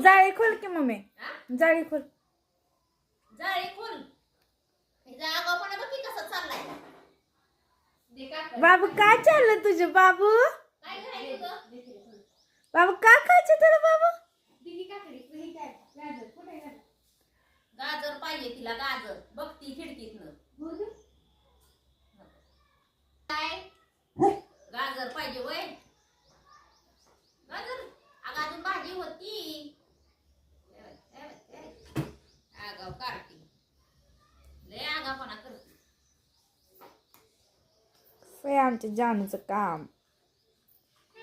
जाळी खोल की मम्मी हा? जाळी खोल जाळी खोल जागापणा बघ की कसं चाललाय बाबू काय चाललं तुझं बाबू काय करायचं गं? बाबू का खायचं तुला बाबू गाजर पाहिजे तिला गाजर बघती खिडकीतनं काय गाजर पाहिजे वय गाजर अगं अजून भाजी होती आगाव काढती लय आगावपणा करते हे आमच्या जानूचं काम